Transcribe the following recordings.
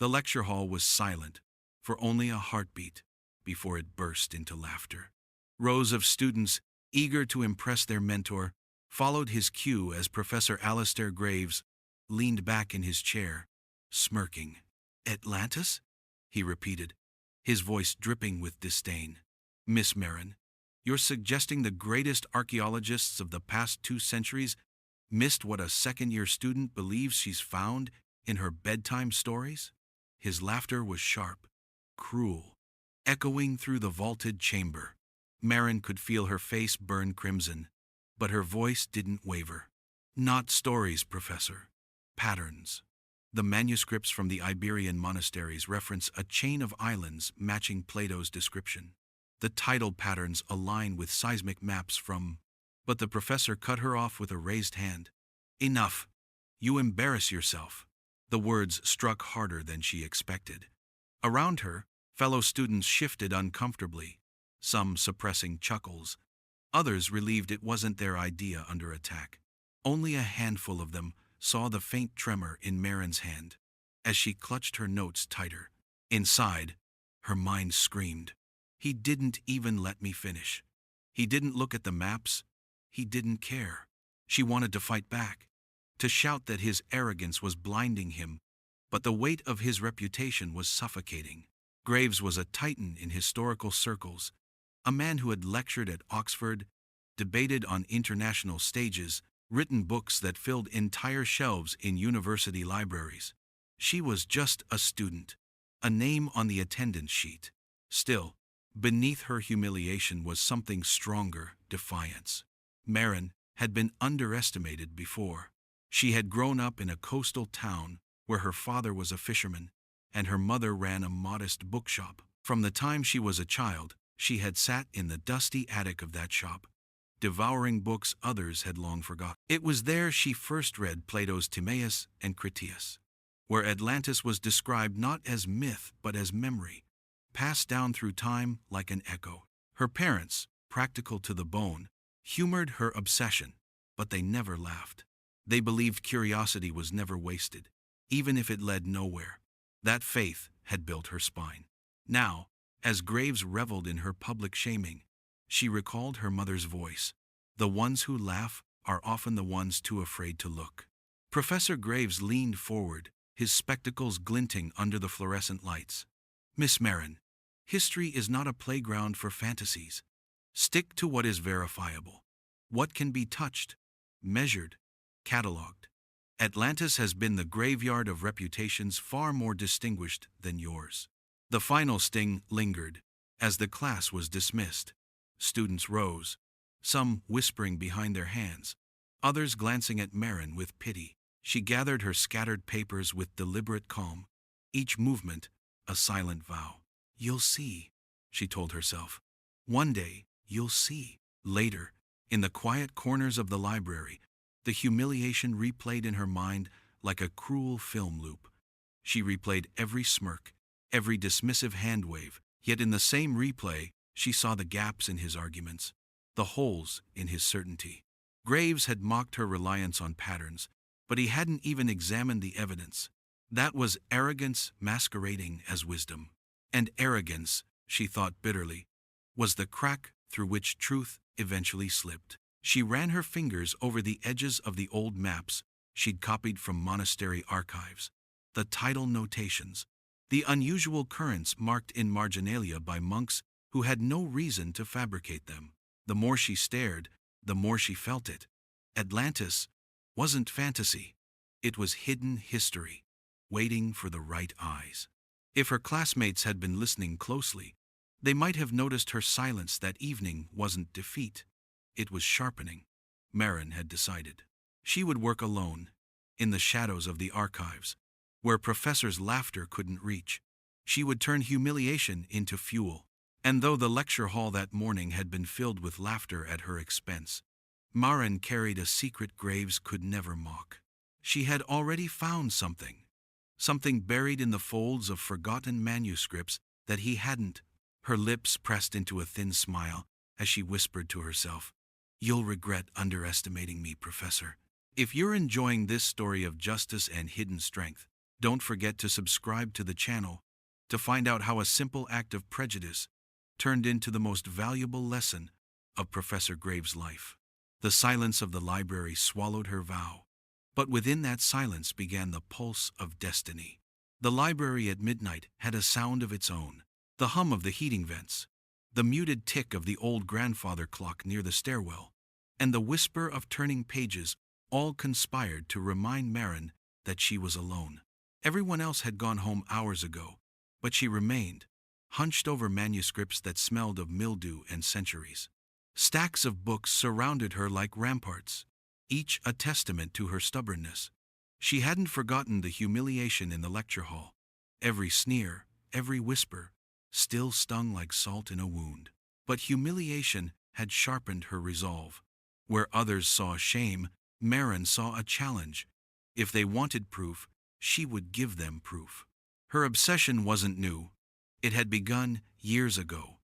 The lecture hall was silent for only a heartbeat before it burst into laughter. Rows of students, eager to impress their mentor, followed his cue as Professor Alastair Graves leaned back in his chair, smirking. "Atlantis?" he repeated, his voice dripping with disdain. "Miss Maren, you're suggesting the greatest archaeologists of the past 2 centuries missed what a second-year student believes she's found in her bedtime stories?" His laughter was sharp, cruel, echoing through the vaulted chamber. Maren could feel her face burn crimson, but her voice didn't waver. "Not stories, Professor. Patterns. The manuscripts from the Iberian monasteries reference a chain of islands matching Plato's description. The tidal patterns align with seismic maps from—" But the professor cut her off with a raised hand. "Enough. You embarrass yourself." The words struck harder than she expected. Around her, fellow students shifted uncomfortably, some suppressing chuckles, others relieved it wasn't their idea under attack. Only a handful of them saw the faint tremor in Maren's hand as she clutched her notes tighter. Inside, her mind screamed. He didn't even let me finish. He didn't look at the maps. He didn't care. She wanted to fight back, to shout that his arrogance was blinding him, but the weight of his reputation was suffocating. Graves was a titan in historical circles, a man who had lectured at Oxford, debated on international stages, written books that filled entire shelves in university libraries. She was just a student, a name on the attendance sheet. Still, beneath her humiliation was something stronger: defiance. Maren had been underestimated before. She had grown up in a coastal town where her father was a fisherman and her mother ran a modest bookshop. From the time she was a child, she had sat in the dusty attic of that shop, devouring books others had long forgotten. It was there she first read Plato's Timaeus and Critias, where Atlantis was described not as myth but as memory, passed down through time like an echo. Her parents, practical to the bone, humored her obsession, but they never laughed. They believed curiosity was never wasted, even if it led nowhere. That faith had built her spine. Now, as Graves reveled in her public shaming, she recalled her mother's voice. "The ones who laugh are often the ones too afraid to look." Professor Graves leaned forward, his spectacles glinting under the fluorescent lights. "Miss Maren, history is not a playground for fantasies. Stick to what is verifiable, what can be touched, measured, catalogued. Atlantis has been the graveyard of reputations far more distinguished than yours." The final sting lingered. As the class was dismissed, students rose, some whispering behind their hands, others glancing at Maren with pity. She gathered her scattered papers with deliberate calm, each movement a silent vow. "You'll see," she told herself. "One day, you'll see." Later, in the quiet corners of the library, the humiliation replayed in her mind like a cruel film loop. She replayed every smirk, every dismissive hand wave, yet in the same replay, she saw the gaps in his arguments, the holes in his certainty. Graves had mocked her reliance on patterns, but he hadn't even examined the evidence. That was arrogance masquerading as wisdom. And arrogance, she thought bitterly, was the crack through which truth eventually slipped. She ran her fingers over the edges of the old maps she'd copied from monastery archives, the tidal notations, the unusual currents marked in marginalia by monks who had no reason to fabricate them. The more she stared, the more she felt it. Atlantis wasn't fantasy. It was hidden history, waiting for the right eyes. If her classmates had been listening closely, they might have noticed her silence that evening wasn't defeat. It was sharpening. Maren had decided. She would work alone, in the shadows of the archives, where professors' laughter couldn't reach. She would turn humiliation into fuel. And though the lecture hall that morning had been filled with laughter at her expense, Maren carried a secret Graves could never mock. She had already found something buried in the folds of forgotten manuscripts that he hadn't. Her lips pressed into a thin smile as she whispered to herself, "You'll regret underestimating me, Professor." If you're enjoying this story of justice and hidden strength, Don't forget to subscribe to the channel to find out how a simple act of prejudice turned into the most valuable lesson of Professor Graves' life. The silence of the library swallowed her vow, but within that silence began the pulse of destiny. The library at midnight had a sound of its own. The hum of the heating vents, the muted tick of the old grandfather clock near the stairwell, and the whisper of turning pages all conspired to remind Maren that she was alone. Everyone else had gone home hours ago, but she remained, hunched over manuscripts that smelled of mildew and centuries. Stacks of books surrounded her like ramparts, each a testament to her stubbornness. She hadn't forgotten the humiliation in the lecture hall. Every sneer, every whisper, still stung like salt in a wound. But humiliation had sharpened her resolve. Where others saw shame, Maren saw a challenge. If they wanted proof, she would give them proof. Her obsession wasn't new. It had begun years ago,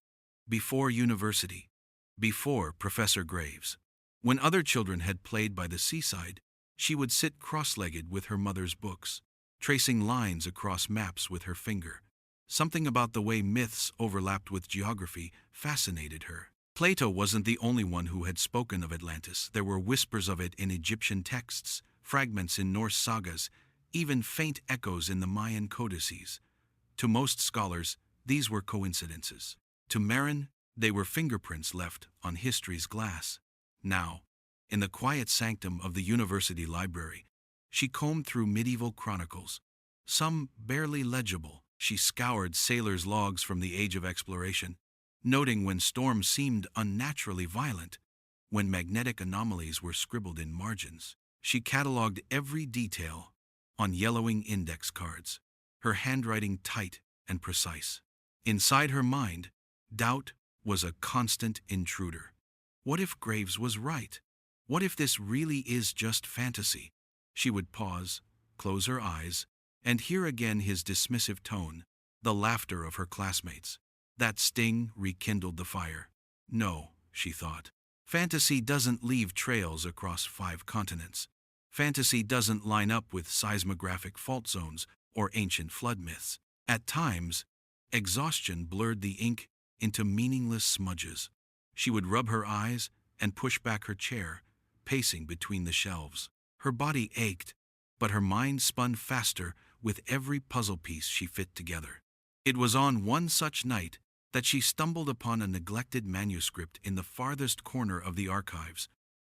before university, before Professor Graves. When other children had played by the seaside, she would sit cross-legged with her mother's books, tracing lines across maps with her finger. Something about the way myths overlapped with geography fascinated her. Plato wasn't the only one who had spoken of Atlantis. There were whispers of it in Egyptian texts, fragments in Norse sagas, even faint echoes in the Mayan codices. To most scholars, these were coincidences. To Maren, they were fingerprints left on history's glass. Now, in the quiet sanctum of the university library, she combed through medieval chronicles. Some barely legible, she scoured sailors' logs from the age of exploration, noting when storms seemed unnaturally violent, when magnetic anomalies were scribbled in margins. She catalogued every detail on yellowing index cards, her handwriting tight and precise. Inside her mind, doubt was a constant intruder. What if Graves was right? What if this really is just fantasy? She would pause, close her eyes, and hear again his dismissive tone, the laughter of her classmates. That sting rekindled the fire. No, she thought. Fantasy doesn't leave trails across 5 continents. Fantasy doesn't line up with seismographic fault zones or ancient flood myths. At times, exhaustion blurred the ink into meaningless smudges. She would rub her eyes and push back her chair, pacing between the shelves. Her body ached, but her mind spun faster with every puzzle piece she fit together. It was on one such night that she stumbled upon a neglected manuscript in the farthest corner of the archives,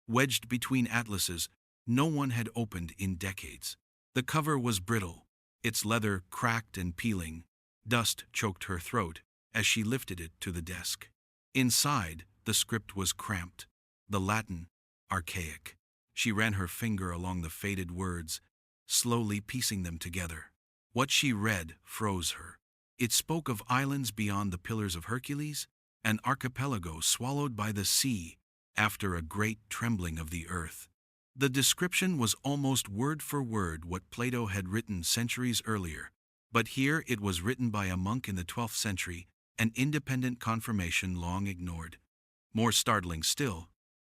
wedged between atlases no one had opened in decades. The cover was brittle, its leather cracked and peeling. Dust choked her throat as she lifted it to the desk. Inside, the script was cramped, the Latin archaic. She ran her finger along the faded words, slowly piecing them together. What she read froze her. It spoke of islands beyond the Pillars of Hercules, an archipelago swallowed by the sea after a great trembling of the earth. The description was almost word for word what Plato had written centuries earlier, but here it was written by a monk in the 12th century, an independent confirmation long ignored. More startling still,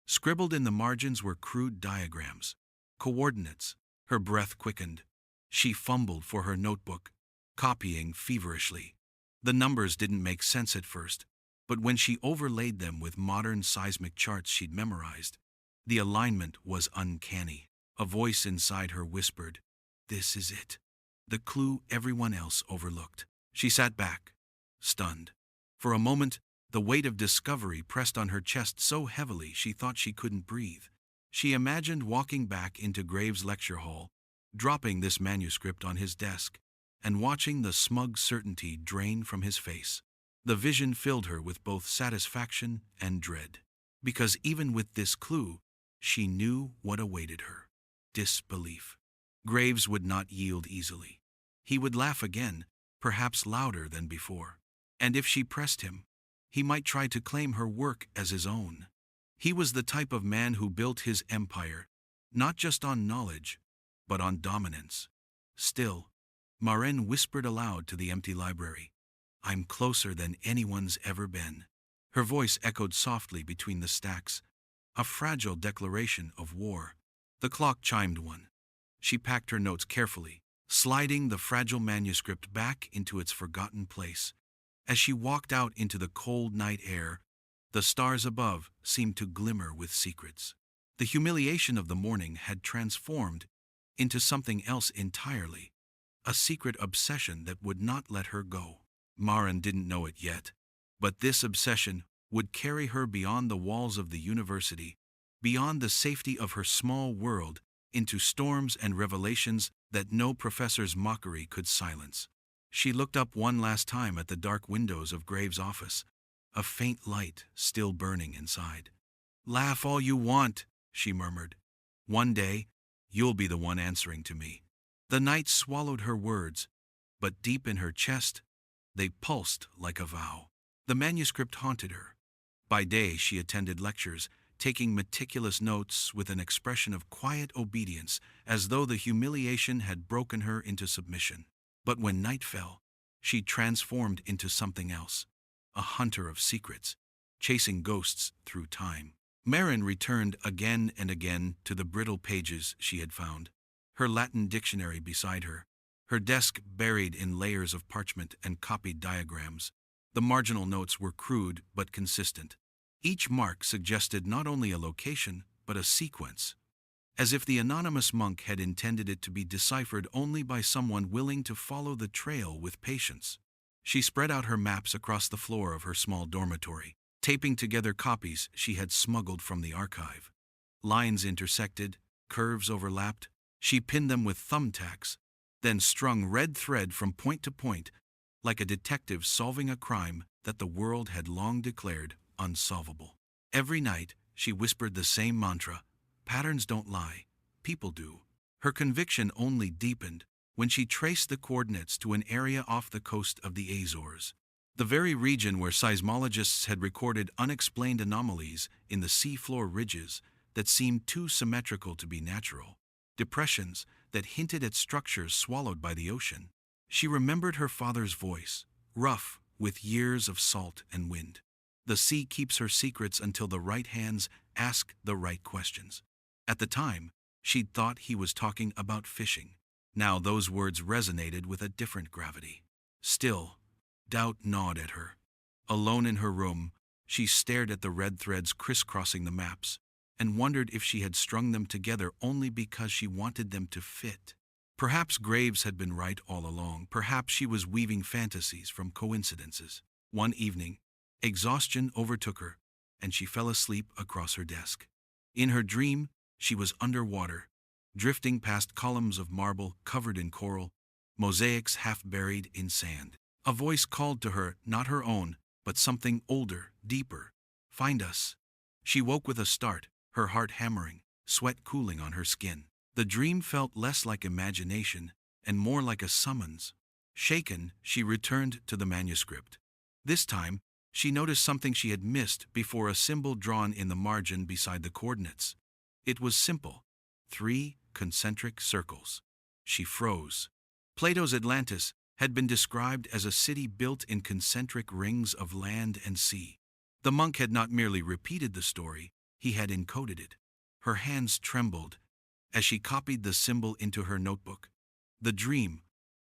scribbled in the margins were crude diagrams, coordinates. Her breath quickened. She fumbled for her notebook, copying feverishly. The numbers didn't make sense at first, but when she overlaid them with modern seismic charts she'd memorized, the alignment was uncanny. A voice inside her whispered, "This is it." The clue everyone else overlooked. She sat back, stunned. For a moment, the weight of discovery pressed on her chest so heavily she thought she couldn't breathe. She imagined walking back into Graves' lecture hall, dropping this manuscript on his desk, and watching the smug certainty drain from his face. The vision filled her with both satisfaction and dread. Because even with this clue, she knew what awaited her. Disbelief. Graves would not yield easily. He would laugh again, perhaps louder than before. And if she pressed him, he might try to claim her work as his own. He was the type of man who built his empire, not just on knowledge, but on dominance. Still, Maren whispered aloud to the empty library, "I'm closer than anyone's ever been." Her voice echoed softly between the stacks, a fragile declaration of war. The clock chimed 1. She packed her notes carefully, sliding the fragile manuscript back into its forgotten place. As she walked out into the cold night air, the stars above seemed to glimmer with secrets. The humiliation of the morning had transformed into something else entirely, a secret obsession that would not let her go. Maren didn't know it yet, but this obsession would carry her beyond the walls of the university, beyond the safety of her small world, into storms and revelations that no professor's mockery could silence. She looked up one last time at the dark windows of Graves' office, a faint light still burning inside. "Laugh all you want," she murmured. "One day, you'll be the one answering to me." The night swallowed her words, but deep in her chest, they pulsed like a vow. The manuscript haunted her. By day, she attended lectures, taking meticulous notes with an expression of quiet obedience, as though the humiliation had broken her into submission. But when night fell, she transformed into something else, a hunter of secrets, chasing ghosts through time. Maren returned again and again to the brittle pages she had found, her Latin dictionary beside her, her desk buried in layers of parchment and copied diagrams. The marginal notes were crude but consistent. Each mark suggested not only a location, but a sequence, as if the anonymous monk had intended it to be deciphered only by someone willing to follow the trail with patience. She spread out her maps across the floor of her small dormitory, taping together copies she had smuggled from the archive. Lines intersected, curves overlapped. She pinned them with thumbtacks, then strung red thread from point to point, like a detective solving a crime that the world had long declared unsolvable. Every night, she whispered the same mantra: "Patterns don't lie, people do." Her conviction only deepened when she traced the coordinates to an area off the coast of the Azores, the very region where seismologists had recorded unexplained anomalies in the seafloor ridges that seemed too symmetrical to be natural, depressions that hinted at structures swallowed by the ocean. She remembered her father's voice, rough with years of salt and wind. "The sea keeps her secrets until the right hands ask the right questions." At the time, she'd thought he was talking about fishing. Now those words resonated with a different gravity. Still, doubt gnawed at her. Alone in her room, she stared at the red threads crisscrossing the maps, and wondered if she had strung them together only because she wanted them to fit. Perhaps Graves had been right all along. Perhaps she was weaving fantasies from coincidences. One evening, exhaustion overtook her, and she fell asleep across her desk. In her dream, she was underwater, drifting past columns of marble covered in coral, mosaics half buried in sand. A voice called to her, not her own, but something older, deeper. "Find us." She woke with a start, her heart hammering, sweat cooling on her skin. The dream felt less like imagination and more like a summons. Shaken, she returned to the manuscript. This time, she noticed something she had missed before: a symbol drawn in the margin beside the coordinates. It was simple: 3 concentric circles. She froze. Plato's Atlantis had been described as a city built in concentric rings of land and sea. The monk had not merely repeated the story, he had encoded it. Her hands trembled as she copied the symbol into her notebook. The dream,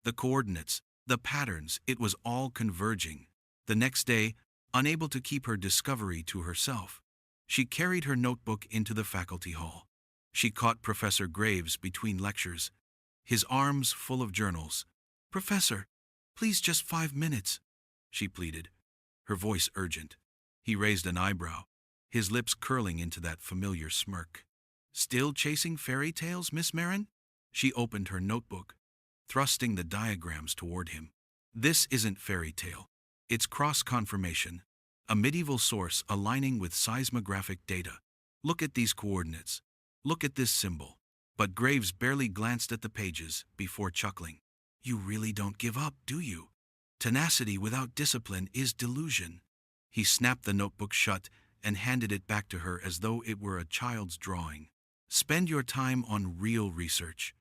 the coordinates, the patterns, it was all converging. The next day, unable to keep her discovery to herself, she carried her notebook into the faculty hall. She caught Professor Graves between lectures, his arms full of journals. "Professor, please, just 5 minutes," she pleaded, her voice urgent. He raised an eyebrow, his lips curling into that familiar smirk. "Still chasing fairy tales, Miss Maren?" She opened her notebook, thrusting the diagrams toward him. "This isn't fairy tale. It's cross-confirmation, a medieval source aligning with seismographic data. Look at these coordinates. Look at this symbol." But Graves barely glanced at the pages before chuckling. "You really don't give up, do you? Tenacity without discipline is delusion." He snapped the notebook shut and handed it back to her as though it were a child's drawing. "Spend your time on real research,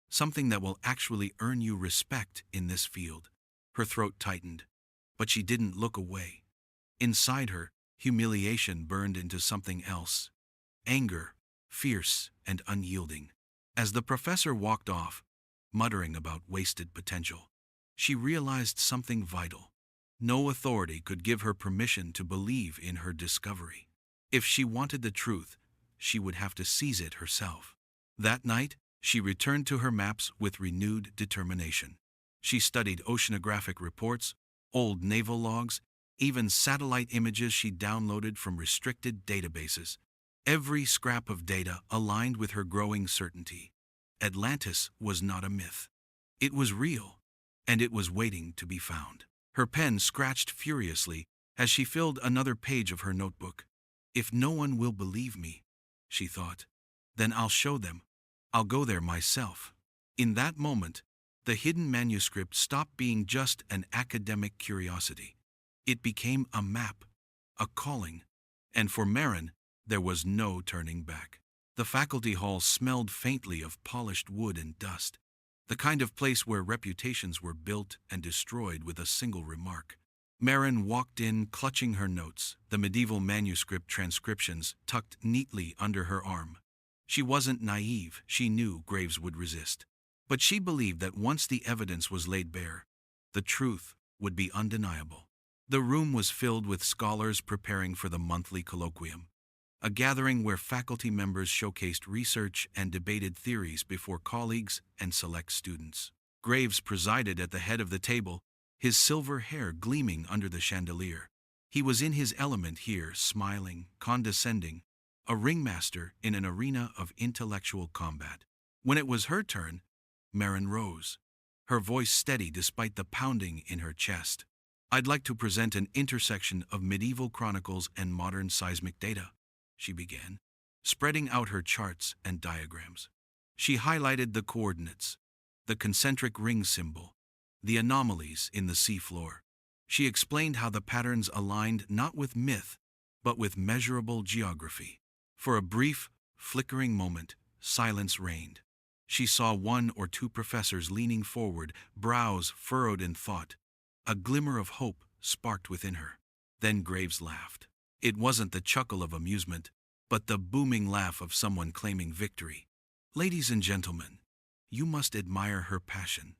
something that will actually earn you respect in this field." Her throat tightened, but she didn't look away. Inside her, humiliation burned into something else: anger, fierce and unyielding. As the professor walked off, muttering about wasted potential. She realized something vital. No authority could give her permission to believe in her discovery. If she wanted the truth, she would have to seize it herself. That night, she returned to her maps with renewed determination. She studied oceanographic reports, old naval logs, even satellite images she downloaded from restricted databases. Every scrap of data aligned with her growing certainty. Atlantis was not a myth. It was real, and it was waiting to be found. Her pen scratched furiously as she filled another page of her notebook. If no one will believe me, she thought, then I'll show them. I'll go there myself. In that moment, the hidden manuscript stopped being just an academic curiosity. It became a map, a calling, and for Maren, there was no turning back. The faculty hall smelled faintly of polished wood and dust, the kind of place where reputations were built and destroyed with a single remark. Maren walked in, clutching her notes, the medieval manuscript transcriptions tucked neatly under her arm. She wasn't naive, she knew Graves would resist. But she believed that once the evidence was laid bare, the truth would be undeniable. The room was filled with scholars preparing for the monthly colloquium, a gathering where faculty members showcased research and debated theories before colleagues and select students. Graves presided at the head of the table, his silver hair gleaming under the chandelier. He was in his element here, smiling, condescending, a ringmaster in an arena of intellectual combat. When it was her turn, Maren rose, her voice steady despite the pounding in her chest. I'd like to present an intersection of medieval chronicles and modern seismic data, she began, spreading out her charts and diagrams. She highlighted the coordinates, the concentric ring symbol, the anomalies in the seafloor. She explained how the patterns aligned not with myth, but with measurable geography. For a brief, flickering moment, silence reigned. She saw one or two professors leaning forward, brows furrowed in thought. A glimmer of hope sparked within her. Then Graves laughed. It wasn't the chuckle of amusement, but the booming laugh of someone claiming victory. Ladies and gentlemen, you must admire her passion.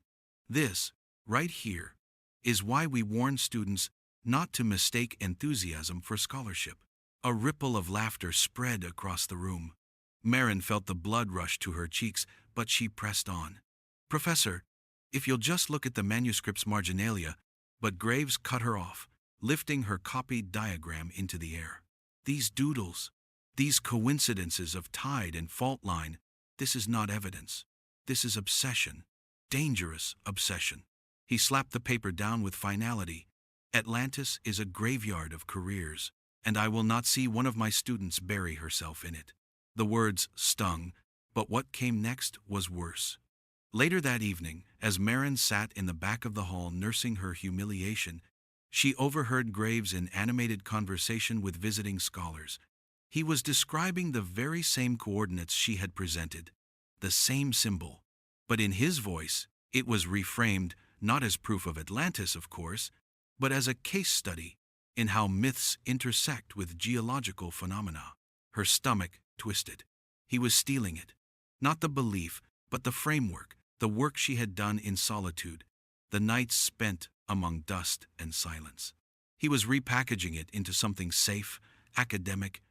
This, right here, is why we warn students not to mistake enthusiasm for scholarship. A ripple of laughter spread across the room. Maren felt the blood rush to her cheeks, but she pressed on. Professor, if you'll just look at the manuscript's marginalia, but Graves cut her off, lifting her copied diagram into the air. These doodles, these coincidences of tide and fault line, this is not evidence. This is obsession, dangerous obsession. He slapped the paper down with finality. Atlantis is a graveyard of careers, and I will not see one of my students bury herself in it. The words stung, but what came next was worse. Later that evening, as Maren sat in the back of the hall nursing her humiliation, she overheard Graves in animated conversation with visiting scholars. He was describing the very same coordinates she had presented, the same symbol, but in his voice, it was reframed not as proof of Atlantis, of course, but as a case study in how myths intersect with geological phenomena. Her stomach twisted. He was stealing it. Not the belief, but the framework, the work she had done in solitude, the nights spent among dust and silence. He was repackaging it into something safe, academic,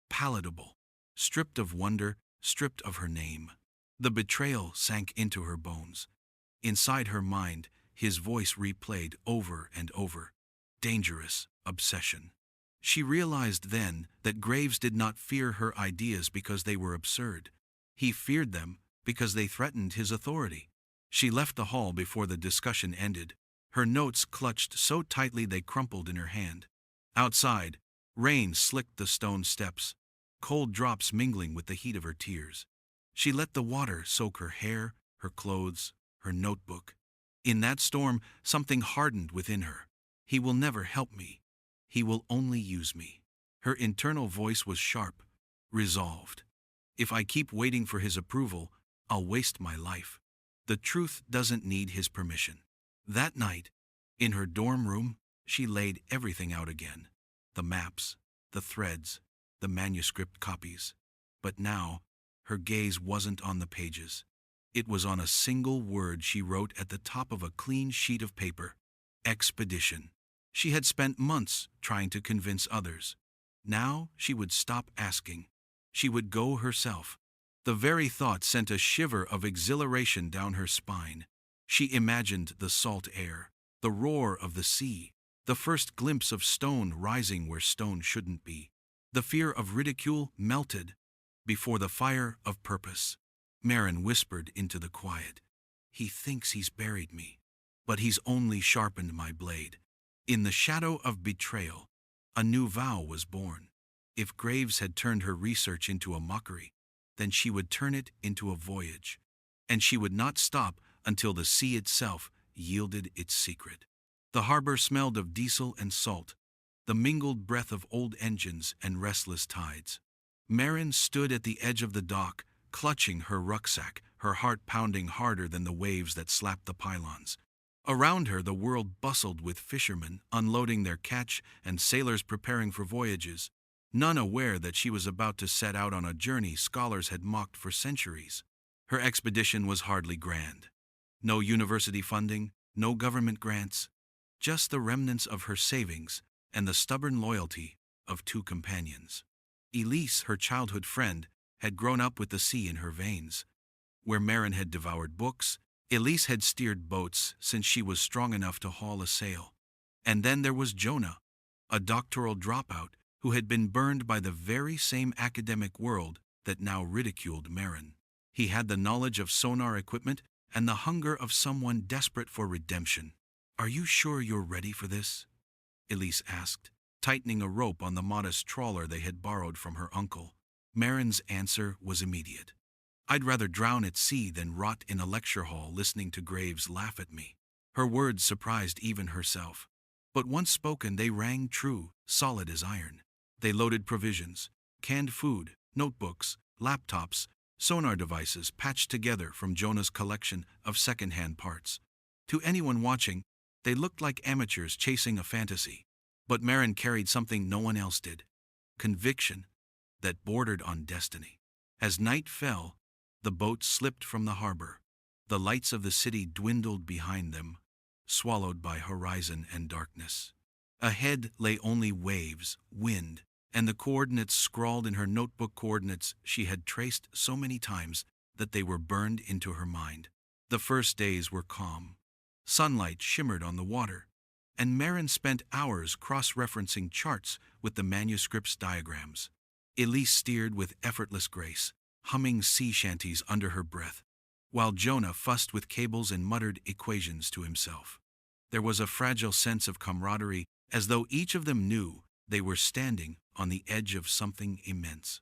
palatable, stripped of wonder, stripped of her name. The betrayal sank into her bones. Inside her mind, his voice replayed over and over. Dangerous obsession. She realized then that Graves did not fear her ideas because they were absurd. He feared them because they threatened his authority. She left the hall before the discussion ended, her notes clutched so tightly they crumpled in her hand. Outside, rain slicked the stone steps, cold drops mingling with the heat of her tears. She let the water soak her hair, her clothes, her notebook. In that storm, something hardened within her. He will never help me. He will only use me. Her internal voice was sharp, resolved. If I keep waiting for his approval, I'll waste my life. The truth doesn't need his permission. That night, in her dorm room, she laid everything out again. The maps, the threads, the manuscript copies. But now, her gaze wasn't on the pages. It was on a single word she wrote at the top of a clean sheet of paper: expedition. She had spent months trying to convince others. Now she would stop asking. She would go herself. The very thought sent a shiver of exhilaration down her spine. She imagined the salt air, the roar of the sea, the first glimpse of stone rising where stone shouldn't be. The fear of ridicule melted before the fire of purpose. Maren whispered into the quiet, "He thinks he's buried me, but he's only sharpened my blade." In the shadow of betrayal, a new vow was born. If Graves had turned her research into a mockery, then she would turn it into a voyage, and she would not stop until the sea itself yielded its secret. The harbor smelled of diesel and salt, the mingled breath of old engines and restless tides. Maren stood at the edge of the dock, clutching her rucksack, her heart pounding harder than the waves that slapped the pylons. Around her, the world bustled with fishermen unloading their catch and sailors preparing for voyages, none aware that she was about to set out on a journey scholars had mocked for centuries. Her expedition was hardly grand. No university funding, no government grants, just the remnants of her savings and the stubborn loyalty of two companions. Elise, her childhood friend, had grown up with the sea in her veins. Where Maren had devoured books, Elise had steered boats since she was strong enough to haul a sail. And then there was Jonah, a doctoral dropout who had been burned by the very same academic world that now ridiculed Maren. He had the knowledge of sonar equipment and the hunger of someone desperate for redemption. "Are you sure you're ready for this?" Elise asked, tightening a rope on the modest trawler they had borrowed from her uncle. Maren's answer was immediate. "I'd rather drown at sea than rot in a lecture hall listening to Graves laugh at me." Her words surprised even herself. But once spoken, they rang true, solid as iron. They loaded provisions, canned food, notebooks, laptops, sonar devices patched together from Jonah's collection of second-hand parts. To anyone watching, they looked like amateurs chasing a fantasy. But Maren carried something no one else did: conviction that bordered on destiny. As night fell, the boats slipped from the harbor. The lights of the city dwindled behind them, swallowed by horizon and darkness. Ahead lay only waves, wind, and the coordinates scrawled in her notebook, coordinates she had traced so many times that they were burned into her mind. The first days were calm. Sunlight shimmered on the water, and Maren spent hours cross-referencing charts with the manuscript's diagrams. Elise steered with effortless grace, humming sea shanties under her breath, while Jonah fussed with cables and muttered equations to himself. There was a fragile sense of camaraderie, as though each of them knew they were standing on the edge of something immense.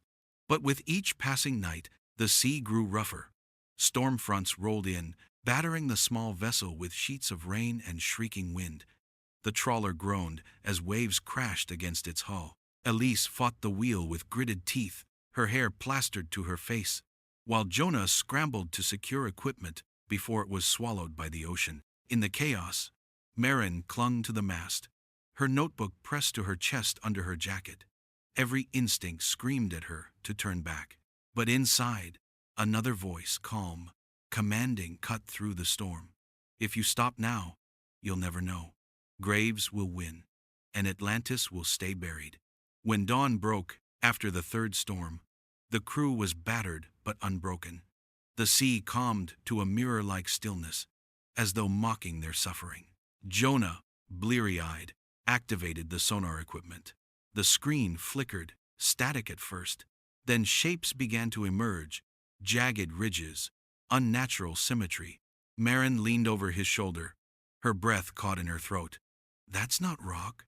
But with each passing night, the sea grew rougher. Storm fronts rolled in, battering the small vessel with sheets of rain and shrieking wind. The trawler groaned as waves crashed against its hull. Elise fought the wheel with gritted teeth, her hair plastered to her face, while Jonah scrambled to secure equipment before it was swallowed by the ocean. In the chaos, Maren clung to the mast, her notebook pressed to her chest under her jacket. Every instinct screamed at her to turn back. But inside, another voice, calm, commanding, cut through the storm. "If you stop now, you'll never know. Graves will win, and Atlantis will stay buried." When dawn broke, after the third storm, the crew was battered but unbroken. The sea calmed to a mirror-like stillness, as though mocking their suffering. Jonah, bleary-eyed, activated the sonar equipment. The screen flickered, static at first. Then shapes began to emerge, jagged ridges, unnatural symmetry. Maren leaned over his shoulder, her breath caught in her throat. "That's not rock,"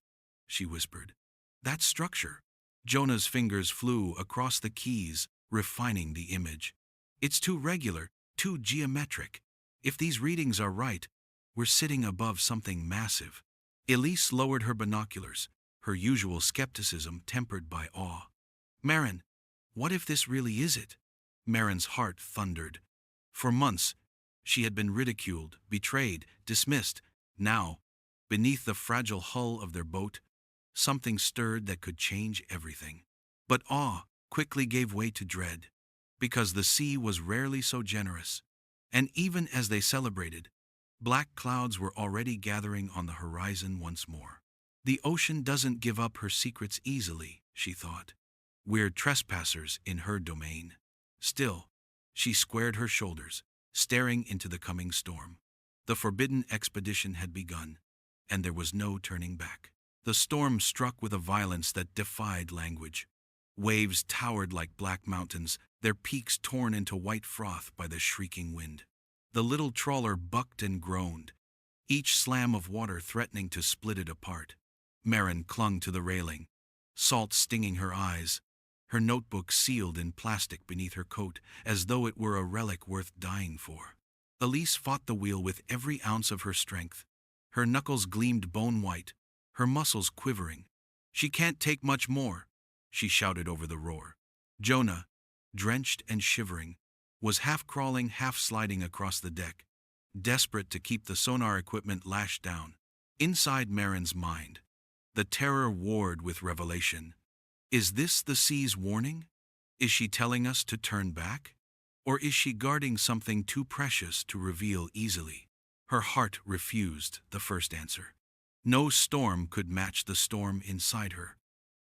she whispered. "That's structure." Jonah's fingers flew across the keys, refining the image. "It's too regular, too geometric. If these readings are right, we're sitting above something massive." Elise lowered her binoculars, her usual skepticism tempered by awe. "Maren, what if this really is it?" Maren's heart thundered. For months, she had been ridiculed, betrayed, dismissed. Now, beneath the fragile hull of their boat, something stirred that could change everything. But awe quickly gave way to dread, because the sea was rarely so generous, And even as they celebrated, black clouds were already gathering on the horizon once more. The ocean doesn't give up her secrets easily, she thought. We're trespassers in her domain. Still, she squared her shoulders, staring into the coming storm. The forbidden expedition had begun, and there was no turning back. The storm struck with a violence that defied language. Waves towered like black mountains, their peaks torn into white froth by the shrieking wind. The little trawler bucked and groaned, each slam of water threatening to split it apart. Maren clung to the railing, salt stinging her eyes, her notebook sealed in plastic beneath her coat, as though it were a relic worth dying for. Elise fought the wheel with every ounce of her strength. Her knuckles gleamed bone-white, her muscles quivering. "She can't take much more," she shouted over the roar. Jonah, drenched and shivering, was half crawling, half sliding across the deck, desperate to keep the sonar equipment lashed down. Inside Maren's mind, the terror warred with revelation. Is this the sea's warning? Is she telling us to turn back? Or is she guarding something too precious to reveal easily? Her heart refused the first answer. No storm could match the storm inside her.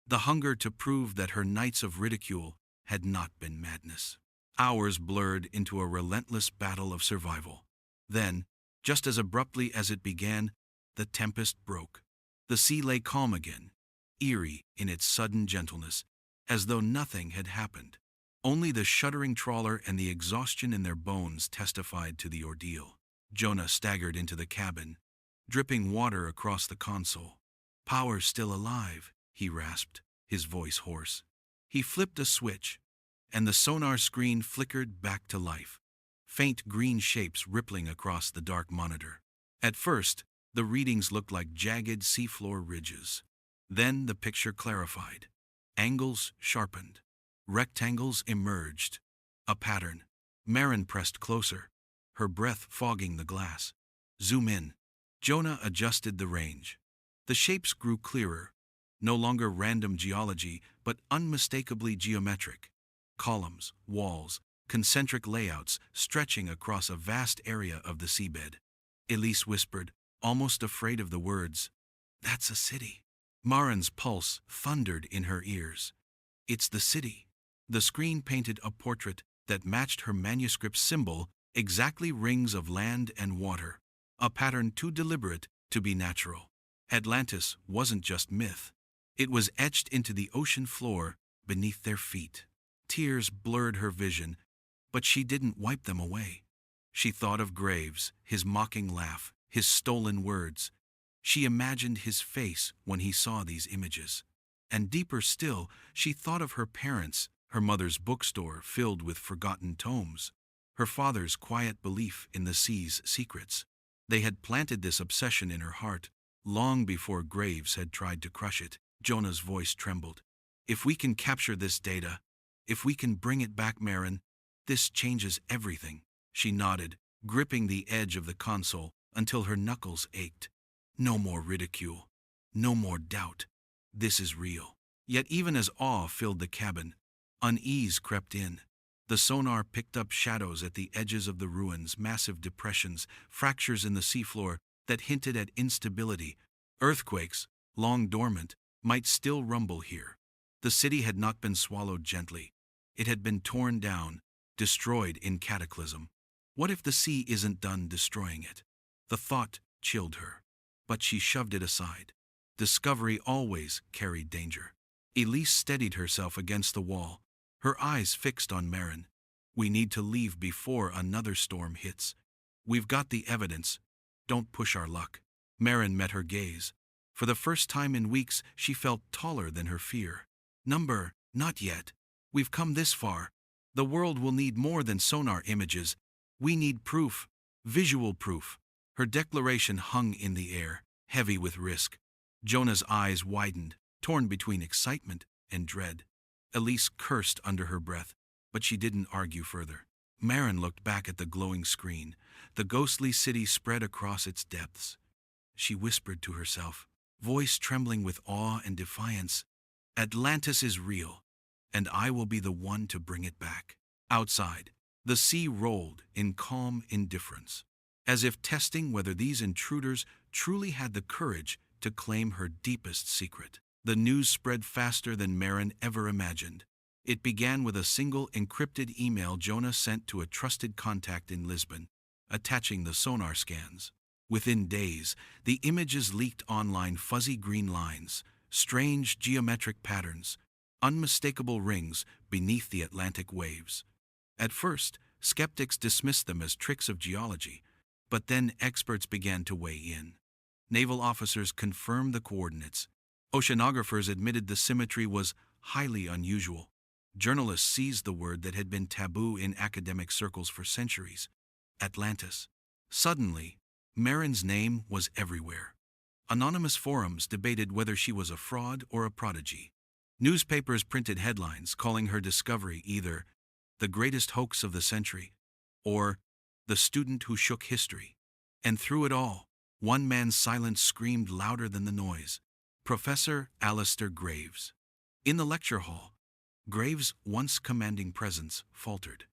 The hunger to prove that her nights of ridicule had not been madness. Hours blurred into a relentless battle of survival. Then, just as abruptly as it began, the tempest broke. The sea lay calm again, eerie in its sudden gentleness, as though nothing had happened. Only the shuddering trawler and the exhaustion in their bones testified to the ordeal. Jonah staggered into the cabin, dripping water across the console. "Power still alive," he rasped, his voice hoarse. He flipped a switch, and the sonar screen flickered back to life, faint green shapes rippling across the dark monitor. At first, the readings looked like jagged seafloor ridges. Then the picture clarified. Angles sharpened. Rectangles emerged. A pattern. Maren pressed closer, her breath fogging the glass. "Zoom in." Jonah adjusted the range. The shapes grew clearer, no longer random geology, but unmistakably geometric. Columns, walls, concentric layouts stretching across a vast area of the seabed. Elise whispered, almost afraid of the words, "That's a city." Maren's pulse thundered in her ears. "It's the city." The screen painted a portrait that matched her manuscript symbol, exactly rings of land and water, a pattern too deliberate to be natural. Atlantis wasn't just myth. It was etched into the ocean floor beneath their feet. Tears blurred her vision, but she didn't wipe them away. She thought of Graves, his mocking laugh, his stolen words. She imagined his face when he saw these images. And deeper still, she thought of her parents, her mother's bookstore filled with forgotten tomes, her father's quiet belief in the sea's secrets. They had planted this obsession in her heart long before Graves had tried to crush it. Jonah's voice trembled. "If we can capture this data, if we can bring it back, Maren, this changes everything." She nodded, gripping the edge of the console until her knuckles ached. No more ridicule. No more doubt. This is real. Yet even as awe filled the cabin, unease crept in. The sonar picked up shadows at the edges of the ruins, massive depressions, fractures in the seafloor that hinted at instability. Earthquakes, long dormant, might still rumble here. The city had not been swallowed gently. It had been torn down, destroyed in cataclysm. What if the sea isn't done destroying it? The thought chilled her, but she shoved it aside. Discovery always carried danger. Elise steadied herself against the wall, her eyes fixed on Maren. "We need to leave before another storm hits. We've got the evidence. Don't push our luck." Maren met her gaze. For the first time in weeks, she felt taller than her fear. Not yet. We've come this far. The world will need more than sonar images. We need proof. Visual proof." Her declaration hung in the air, heavy with risk. Jonah's eyes widened, torn between excitement and dread. Elise cursed under her breath, but she didn't argue further. Maren looked back at the glowing screen. The ghostly city spread across its depths. She whispered to herself, voice trembling with awe and defiance, "Atlantis is real, and I will be the one to bring it back." Outside, The sea rolled in calm indifference, as if testing whether these intruders truly had the courage to claim her deepest secret. The news spread faster than Maren ever imagined. It began with a single encrypted email Jonah sent to a trusted contact in Lisbon, attaching the sonar scans. Within days, the images leaked online: fuzzy green lines, strange geometric patterns, unmistakable rings beneath the Atlantic waves. At first, skeptics dismissed them as tricks of geology, but then experts began to weigh in. Naval officers confirmed the coordinates. Oceanographers admitted the symmetry was highly unusual. Journalists seized the word that had been taboo in academic circles for centuries: Atlantis. Suddenly, Maren's name was everywhere. Anonymous forums debated whether she was a fraud or a prodigy. Newspapers printed headlines calling her discovery either the greatest hoax of the century or the student who shook history. And through it all, one man's silence screamed louder than the noise: Professor Alastair Graves. In the lecture hall, Graves' once commanding presence faltered.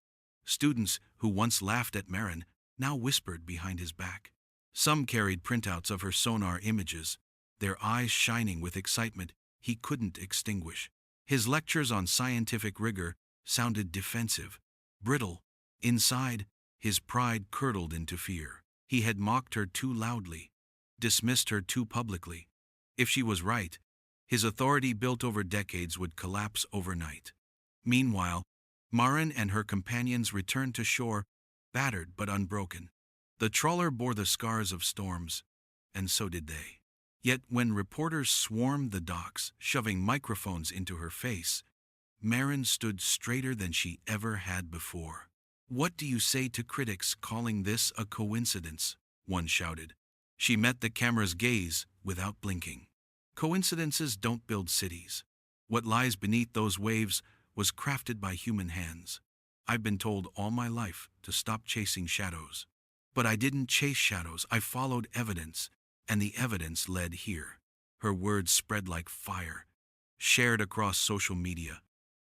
Students who once laughed at Maren now whispered behind his back. Some carried printouts of her sonar images, their eyes shining with excitement he couldn't extinguish. His lectures on scientific rigor sounded defensive, brittle. Inside, his pride curdled into fear. He had mocked her too loudly, dismissed her too publicly. If she was right, his authority built over decades would collapse overnight. Meanwhile, Maren and her companions returned to shore, battered but unbroken. The trawler bore the scars of storms, and so did they. Yet when reporters swarmed the docks, shoving microphones into her face, Maren stood straighter than she ever had before. "What do you say to critics calling this a coincidence?" one shouted. She met the camera's gaze without blinking. "Coincidences don't build cities. What lies beneath those waves was crafted by human hands. I've been told all my life to stop chasing shadows. But I didn't chase shadows, I followed evidence, and the evidence led here." Her words spread like fire, shared across social media,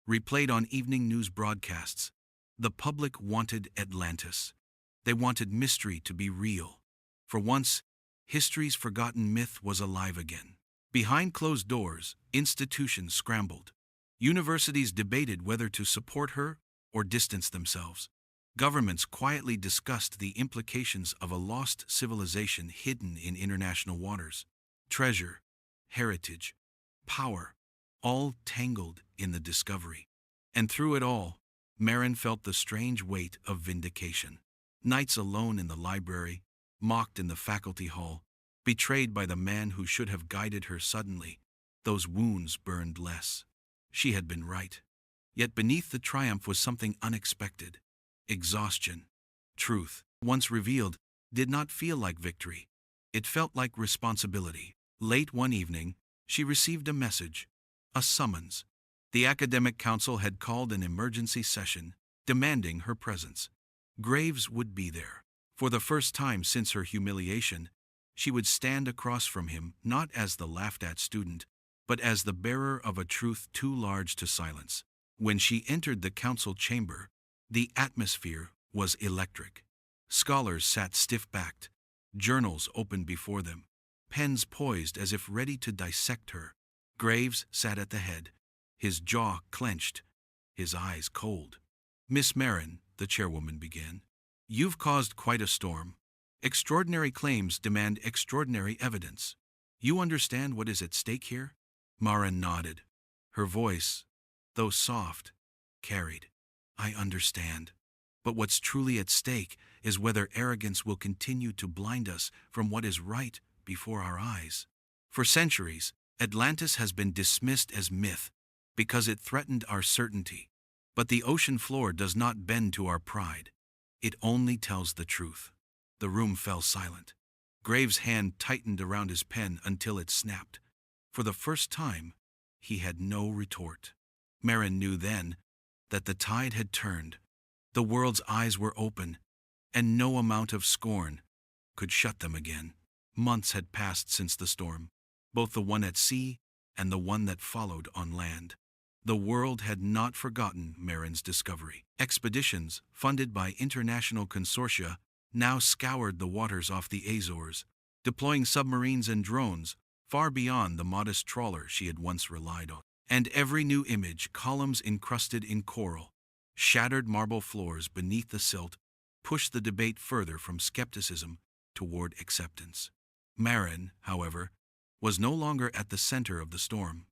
replayed on evening news broadcasts. The public wanted Atlantis. They wanted mystery to be real. For once, history's forgotten myth was alive again. Behind closed doors, institutions scrambled. Universities debated whether to support her or distance themselves. Governments quietly discussed the implications of a lost civilization hidden in international waters. Treasure, heritage, power, all tangled in the discovery. And through it all, Maren felt the strange weight of vindication. Nights alone in the library, mocked in the faculty hall, betrayed by the man who should have guided her. Suddenly, those wounds burned less. She had been right. Yet beneath the triumph was something unexpected: exhaustion. Truth, once revealed, did not feel like victory. It felt like responsibility. Late one evening, she received a message, a summons. The academic council had called an emergency session, demanding her presence. Graves would be there. For the first time since her humiliation, she would stand across from him, not as the laughed-at student, but as the bearer of a truth too large to silence. When she entered the council chamber, the atmosphere was electric. Scholars sat stiff-backed, journals open before them, pens poised as if ready to dissect her. Graves sat at the head, his jaw clenched, his eyes cold. "Miss Maren," the chairwoman began, "you've caused quite a storm. Extraordinary claims demand extraordinary evidence. You understand what is at stake here?" Maren nodded. Her voice, though soft, carried. "I understand. But what's truly at stake is whether arrogance will continue to blind us from what is right before our eyes. For centuries, Atlantis has been dismissed as myth because it threatened our certainty. But the ocean floor does not bend to our pride. It only tells the truth." The room fell silent. Graves' hand tightened around his pen until it snapped. For the first time, he had no retort. Maren knew then that the tide had turned. The world's eyes were open, and no amount of scorn could shut them again. Months had passed since the storm, both the one at sea and the one that followed on land. The world had not forgotten Maren's discovery. Expeditions, funded by international consortia, now scoured the waters off the Azores, deploying submarines and drones far beyond the modest trawler she had once relied on. And every new image, columns encrusted in coral, shattered marble floors beneath the silt, pushed the debate further from skepticism toward acceptance. Maren, however, was no longer at the center of the storm.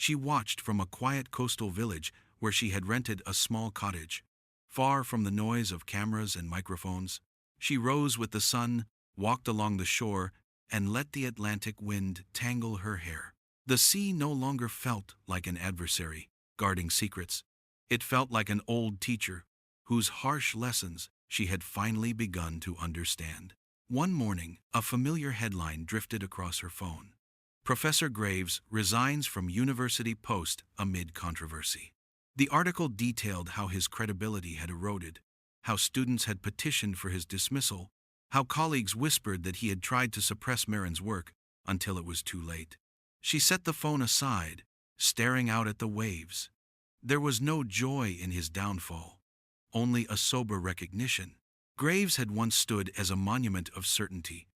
She watched from a quiet coastal village where she had rented a small cottage. Far from the noise of cameras and microphones, she rose with the sun, walked along the shore, and let the Atlantic wind tangle her hair. The sea no longer felt like an adversary, guarding secrets. It felt like an old teacher, whose harsh lessons she had finally begun to understand. One morning, a familiar headline drifted across her phone. Professor Graves resigns from university post amid controversy. The article detailed how his credibility had eroded, how students had petitioned for his dismissal, how colleagues whispered that he had tried to suppress Maren's work until it was too late. She set the phone aside, staring out at the waves. There was no joy in his downfall, only a sober recognition. Graves had once stood as a monument of certainty,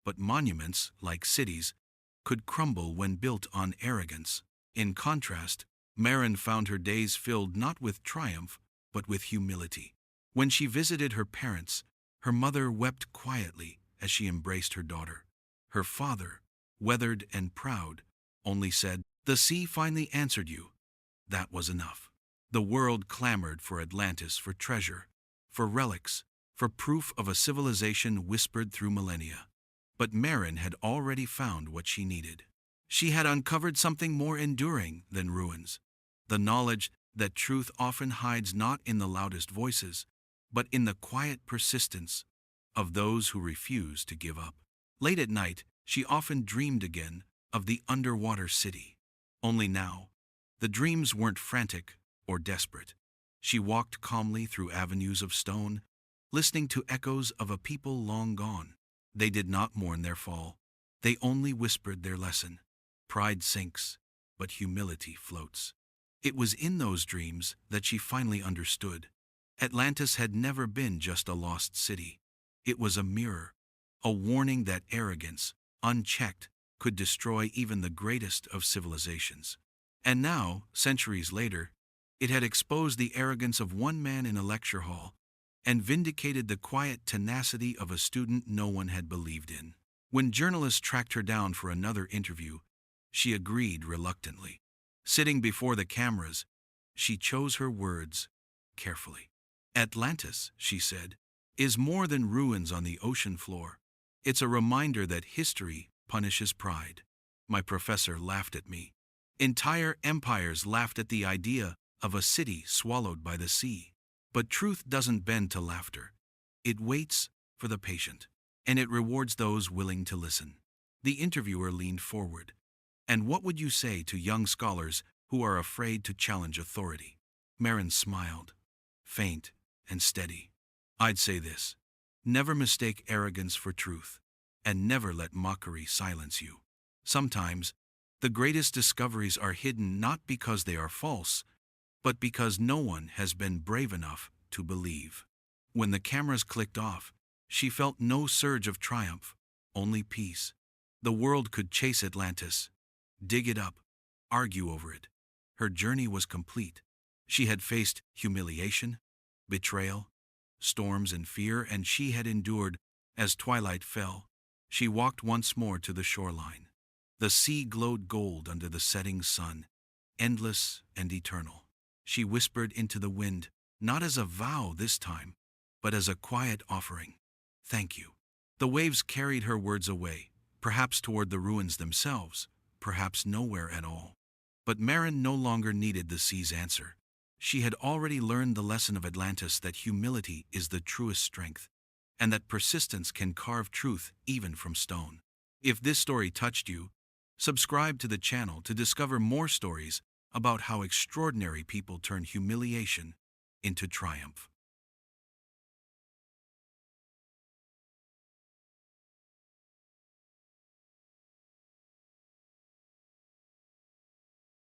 but monuments, like cities, could crumble when built on arrogance. In contrast, Maren found her days filled not with triumph, but with humility. When she visited her parents, her mother wept quietly as she embraced her daughter. Her father, weathered and proud, only said, "The sea finally answered you." That was enough. The world clamored for Atlantis, for treasure, for relics, for proof of a civilization whispered through millennia. But Maren had already found what she needed. She had uncovered something more enduring than ruins, the knowledge that truth often hides not in the loudest voices, but in the quiet persistence of those who refuse to give up. Late at night, she often dreamed again of the underwater city. Only now, the dreams weren't frantic or desperate. She walked calmly through avenues of stone, listening to echoes of a people long gone. They did not mourn their fall. They only whispered their lesson. Pride sinks, but humility floats. It was in those dreams that she finally understood. Atlantis had never been just a lost city. It was a mirror, a warning that arrogance, unchecked, could destroy even the greatest of civilizations. And now, centuries later, it had exposed the arrogance of one man in a lecture hall and vindicated the quiet tenacity of a student no one had believed in. When journalists tracked her down for another interview, she agreed reluctantly. Sitting before the cameras, she chose her words carefully. "Atlantis," she said, "is more than ruins on the ocean floor. It's a reminder that history punishes pride." My professor laughed at me. Entire empires laughed at the idea of a city swallowed by the sea. But truth doesn't bend to laughter. It waits for the patient, and it rewards those willing to listen. The interviewer leaned forward. "And what would you say to young scholars who are afraid to challenge authority?" Maren smiled, faint and steady. "I'd say this: never mistake arrogance for truth, and never let mockery silence you. Sometimes, the greatest discoveries are hidden not because they are false, but because no one has been brave enough to believe." When the cameras clicked off, she felt no surge of triumph, only peace. The world could chase Atlantis, dig it up, argue over it. Her journey was complete. She had faced humiliation, betrayal, storms and fear, and she had endured. As twilight fell, she walked once more to the shoreline. The sea glowed gold under the setting sun, endless and eternal. She whispered into the wind, not as a vow this time, but as a quiet offering. "Thank you." The waves carried her words away, perhaps toward the ruins themselves, perhaps nowhere at all. But Maren no longer needed the sea's answer. She had already learned the lesson of Atlantis, that humility is the truest strength, and that persistence can carve truth even from stone. If this story touched you, subscribe to the channel to discover more stories about how extraordinary people turn humiliation into triumph.